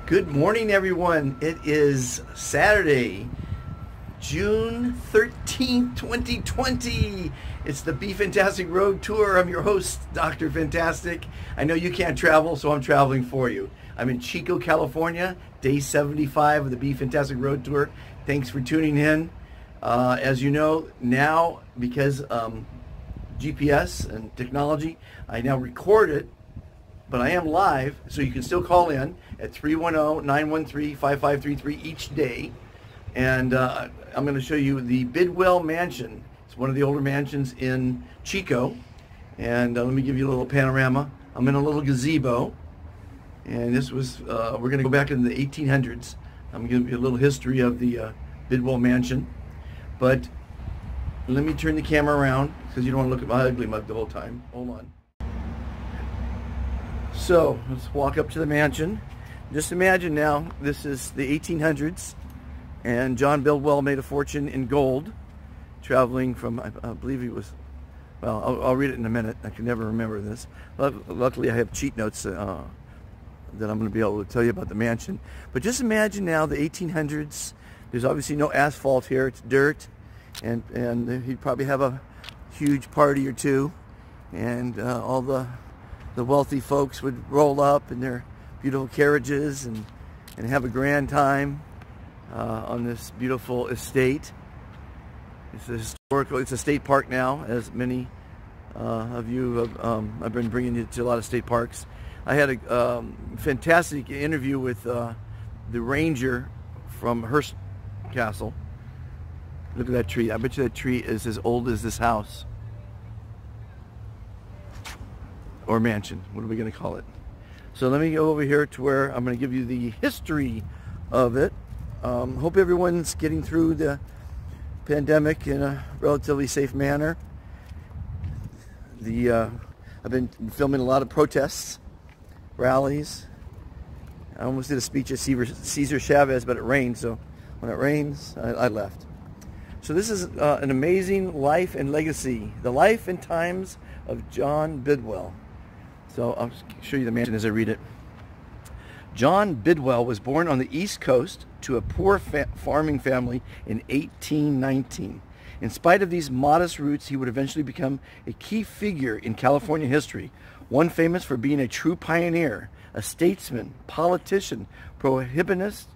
Good morning, everyone. It is Saturday, June 13th, 2020. It's the Be Fantastic Road Tour. I'm your host, Dr. Fantastic. I know you can't travel, so I'm traveling for you. I'm in Chico, California, day 75 of the Be Fantastic Road Tour. Thanks for tuning in. As you know, now, because GPS and technology, I now record it, but I am live, so you can still call in at 310-913-5533 each day. And I'm going to show you the Bidwell Mansion. It's one of the older mansions in Chico. And let me give you a little panorama. I'm in a little gazebo. And this was, we're going to go back in the 1800s. I'm going to give you a little history of the Bidwell Mansion. But let me turn the camera around, because you don't want to look at my ugly mug the whole time. Hold on. So let's walk up to the mansion. Just imagine now, this is the 1800s, and John Bidwell made a fortune in gold, traveling from, I believe he was, well, I'll read it in a minute. I can never remember this. Luckily, I have cheat notes that I'm going to be able to tell you about the mansion. But just imagine now the 1800s. There's obviously no asphalt here. It's dirt, and he'd probably have a huge party or two, and all the wealthy folks would roll up in their beautiful carriages and have a grand time on this beautiful estate. It's a historical, it's a state park now, as many of you have, I've been bringing you to a lot of state parks. I had a fantastic interview with the ranger from Hearst Castle. Look at that tree. I bet you that tree is as old as this house. Or mansion. What are we going to call it? So let me go over here to where I'm going to give you the history of it. Hope everyone's getting through the pandemic in a relatively safe manner. I've been filming a lot of protests, rallies. I almost did a speech at Cesar Chavez, but it rained, so when it rains, I left. So this is an amazing life and legacy. The life and times of John Bidwell. So I'll show you the mansion as I read it. John Bidwell was born on the East Coast to a poor farming family in 1819. In spite of these modest roots, he would eventually become a key figure in California history, one famous for being a true pioneer, a statesman, politician, prohibitionist,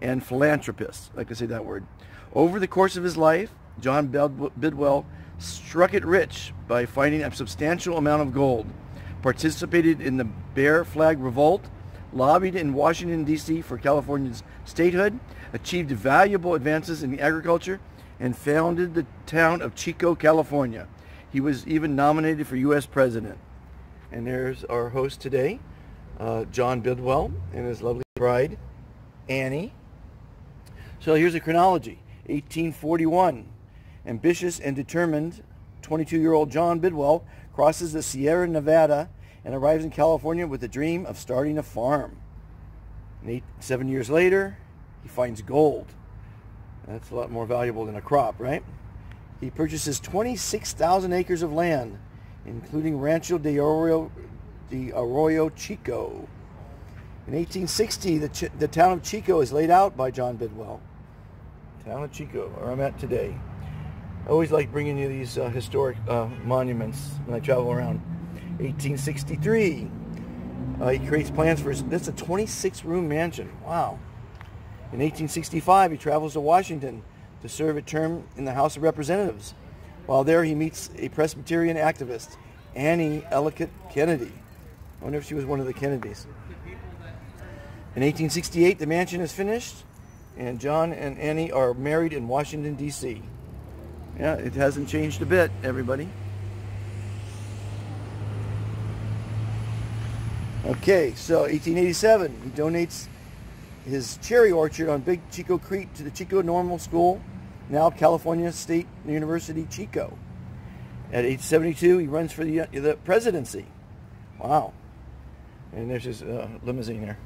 and philanthropist. I can say that word. Over the course of his life, John Bidwell struck it rich by finding a substantial amount of gold, participated in the Bear Flag Revolt, lobbied in Washington, D.C. for California's statehood, achieved valuable advances in agriculture, and founded the town of Chico, California. He was even nominated for U.S. president. And there's our host today, John Bidwell, and his lovely bride, Annie. So here's a chronology. 1841. Ambitious and determined 22-year-old John Bidwell crosses the Sierra Nevada and arrives in California with the dream of starting a farm. 7 years later, he finds gold. That's a lot more valuable than a crop, right? He purchases 26,000 acres of land, including Rancho de Arroyo Chico. In 1860, the town of Chico is laid out by John Bidwell. Town of Chico, where I'm at today. I always like bringing you these historic monuments when I travel around. 1863, he creates plans for that's a 26-room mansion. Wow. In 1865, he travels to Washington to serve a term in the House of Representatives. While there, he meets a Presbyterian activist, Annie Ellicott Kennedy. I wonder if she was one of the Kennedys. In 1868, the mansion is finished, and John and Annie are married in Washington, D.C. Yeah, it hasn't changed a bit, everybody. Okay, so 1887, he donates his cherry orchard on Big Chico Creek to the Chico Normal School, now California State University, Chico. At age 72, he runs for the presidency. Wow. And there's his limousine there.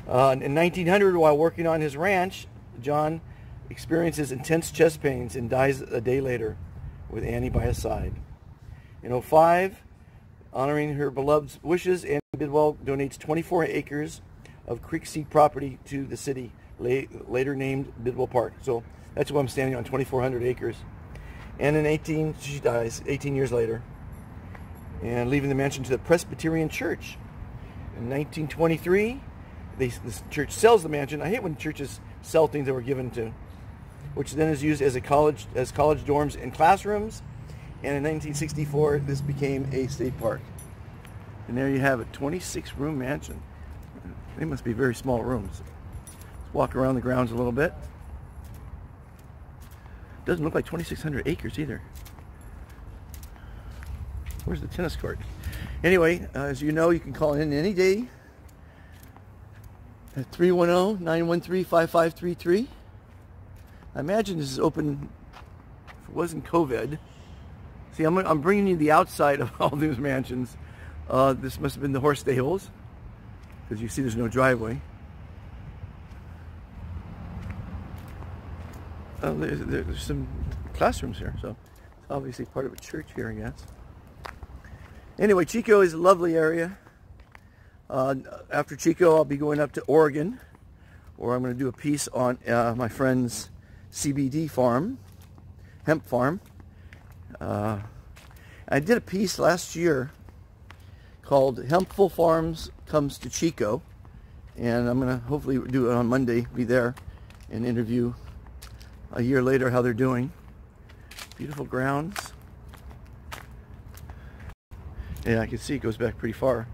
In 1900, while working on his ranch, John experiences intense chest pains and dies a day later with Annie by his side. In 2005, Honoring her beloved's wishes, Annie Bidwell donates 24 acres of Creekseed property to the city, later named Bidwell Park. So that's what I'm standing on, 2,400 acres. And she dies 18 years later, and leaving the mansion to the Presbyterian Church. In 1923, this church sells the mansion. I hate when churches sell things that were given to, which then is used as college dorms and classrooms. And in 1964, this became a state park. And there you have it, 26-room mansion. They must be very small rooms. Let's walk around the grounds a little bit. Doesn't look like 2,600 acres either. Where's the tennis court? Anyway, as you know, you can call in any day at 310-913-5533. I imagine this is open, if it wasn't COVID. See, I'm bringing you the outside of all these mansions. This must have been the horse stables, because you see there's no driveway. There's some classrooms here, so it's obviously part of a church here, I guess. Anyway, Chico is a lovely area. After Chico, I'll be going up to Oregon, where I'm going to do a piece on my friend's CBD farm, hemp farm. I did a piece last year called Hempful Farms Comes to Chico, and I'm going to hopefully do it on Monday, be there and interview a year later how they're doing. Beautiful grounds. Yeah, I can see it goes back pretty far.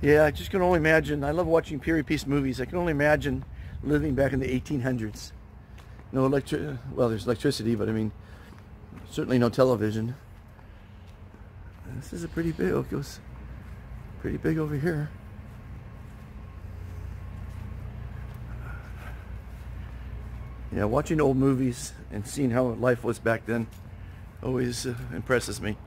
Yeah, I just can only imagine. I love watching period piece movies. I can only imagine living back in the 1800s. No well, there's electricity, but I mean, certainly no television. This is a pretty big, it goes pretty big over here. Yeah, watching old movies and seeing how life was back then always impresses me.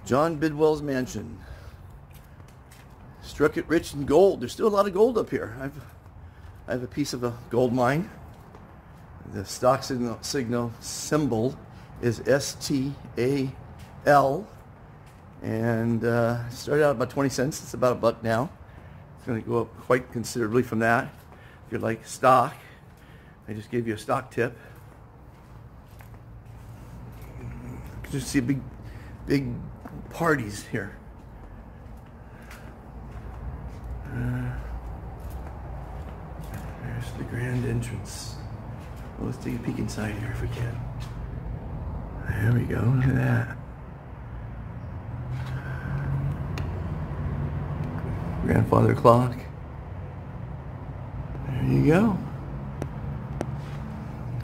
John Bidwell's mansion. Struck it rich in gold. There's still a lot of gold up here. I have a piece of a gold mine. The stock signal symbol is STAL. And started out about 20 cents. It's about $1 now. It's going to go up quite considerably from that. If you like stock, I just gave you a stock tip. You can just see big parties here. There's the grand entrance. Well, let's take a peek inside here if we can. There we go. Look at that. Grandfather clock. There you go.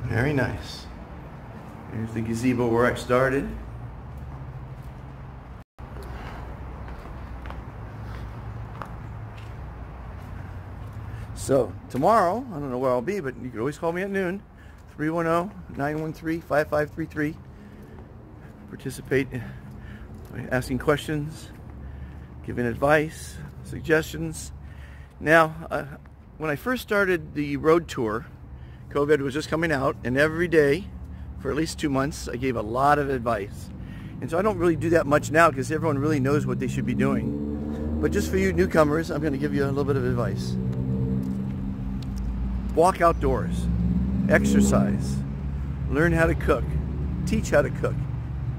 Very nice. Here's the gazebo where I started. So tomorrow, I don't know where I'll be, but you can always call me at noon. 310-913-5533. Participate by asking questions, giving advice, suggestions. Now, when I first started the road tour, COVID was just coming out, and every day for at least 2 months I gave a lot of advice. And so I don't really do that much now because everyone really knows what they should be doing. But just for you newcomers, I'm going to give you a little bit of advice. Walk outdoors, exercise, learn how to cook, teach how to cook,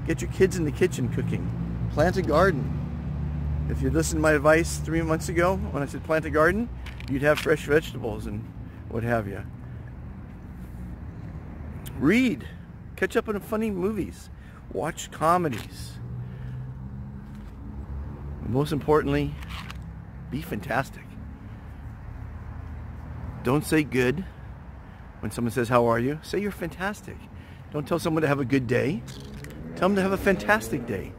get your kids in the kitchen cooking, plant a garden. If you listened to my advice 3 months ago when I said plant a garden, you'd have fresh vegetables and what have you. Read, catch up on funny movies, watch comedies. Most importantly, be fantastic. Don't say good when someone says, how are you? Say you're fantastic. Don't tell someone to have a good day. Tell them to have a fantastic day.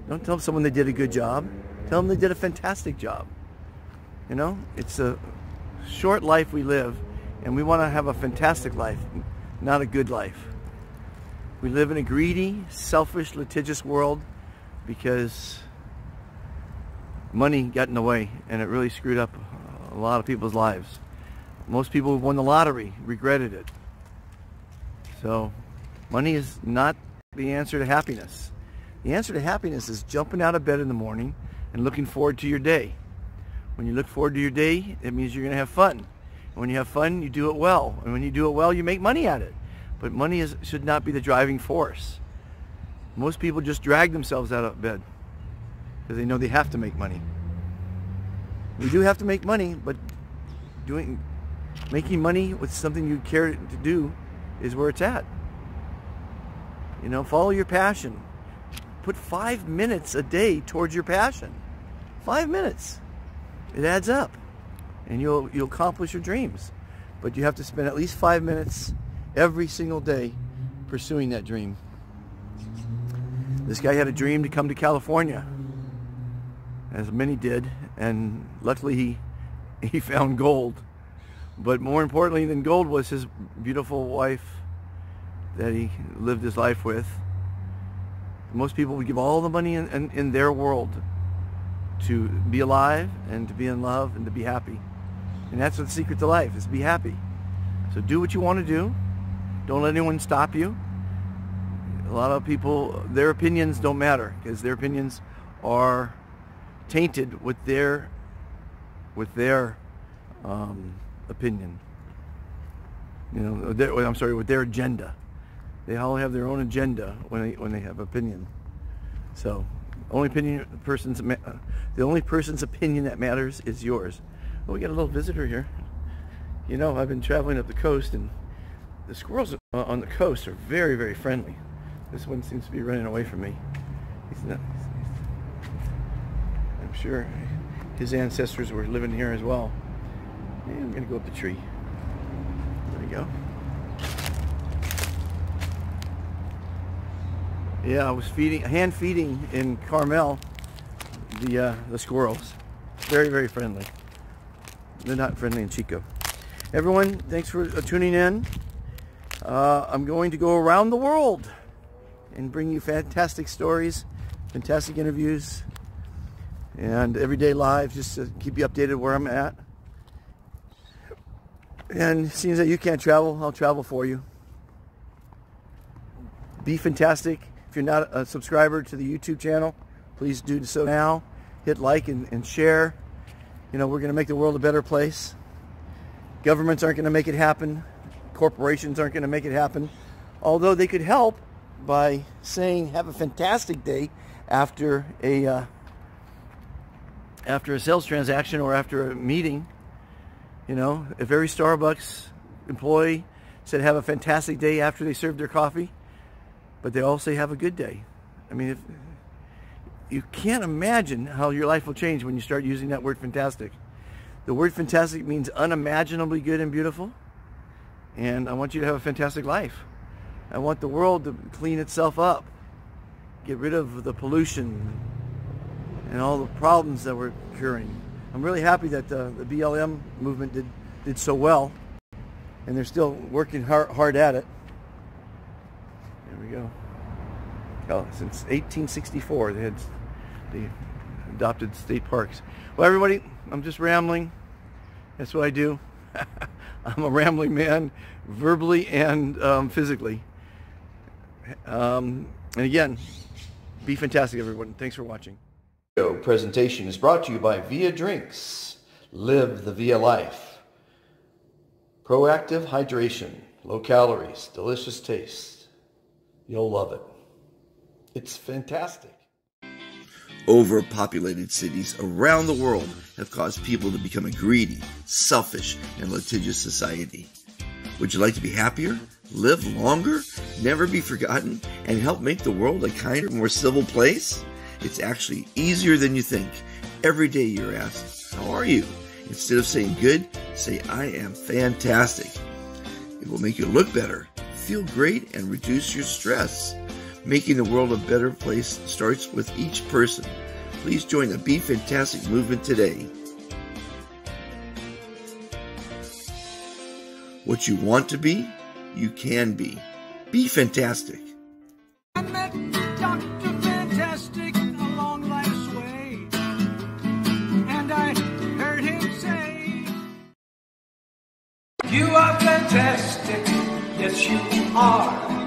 Don't tell someone they did a good job. Tell them they did a fantastic job. You know, it's a short life we live, and we want to have a fantastic life, not a good life. We live in a greedy, selfish, litigious world because money got in the way, and it really screwed up a lot of people's lives. Most people who won the lottery regretted it. So money is not the answer to happiness. The answer to happiness is jumping out of bed in the morning and looking forward to your day. When you look forward to your day, it means you're going to have fun. And when you have fun, you do it well. And when you do it well, you make money at it. But money should not be the driving force. Most people just drag themselves out of bed because they know they have to make money. You do have to make money, but making money with something you care to do is where it's at. You know, follow your passion. Put 5 minutes a day towards your passion. 5 minutes. It adds up, and you'll accomplish your dreams. But you have to spend at least 5 minutes every single day pursuing that dream. This guy had a dream to come to California, as many did, and luckily he found gold. But more importantly than gold was his beautiful wife that he lived his life with. Most people would give all the money in their world to be alive and to be in love and to be happy. And that's what the secret to life is: be happy. So do what you want to do. Don't let anyone stop you. A lot of people, their opinions don't matter because their opinions are tainted with their opinion. You know, with their agenda. They all have their own agenda when they have opinion. So, the only person's opinion that matters is yours. Oh, we got a little visitor here. You know, I've been traveling up the coast, and the squirrels on the coast are very, very friendly. This one seems to be running away from me. He's not. I'm sure his ancestors were living here as well. And I'm going to go up the tree. There we go. Yeah, I was hand feeding in Carmel the squirrels. Very, very friendly. They're not friendly in Chico. Everyone, thanks for tuning in. I'm going to go around the world and bring you fantastic stories, fantastic interviews, and everyday live, just to keep you updated where I'm at. And it seems that you can't travel, I'll travel for you. Be fantastic. If you're not a subscriber to the YouTube channel, please do so now. Hit like and share. You know, we're going to make the world a better place. Governments aren't going to make it happen. Corporations aren't going to make it happen. Although they could help by saying, have a fantastic day after a sales transaction or after a meeting. You know, if every Starbucks employee said, have a fantastic day after they served their coffee, but they all say, have a good day. I mean, you can't imagine how your life will change when you start using that word fantastic. The word fantastic means unimaginably good and beautiful. And I want you to have a fantastic life. I want the world to clean itself up. Get rid of the pollution and all the problems that we're curing. I'm really happy that the BLM movement did so well. And they're still working hard at it. There we go. Since 1864, they adopted state parks. Well, everybody, I'm just rambling. That's what I do. I'm a rambling man, verbally and physically. And again, be fantastic, everyone. Thanks for watching. The presentation is brought to you by Via Drinks. Live the Via life. Proactive hydration, low calories, delicious taste. You'll love it. It's fantastic. Overpopulated cities around the world have caused people to become a greedy, selfish, and litigious society. Would you like to be happier, live longer, never be forgotten, and help make the world a kinder, more civil place? It's actually easier than you think. Every day you're asked, how are you? Instead of saying good, say I am fantastic. It will make you look better, feel great, and reduce your stress. Making the world a better place starts with each person. Please join the Be Fantastic movement today. What you want to be, you can be. Be fantastic. I met Dr. Fantastic along life's way. You are fantastic, yes you are.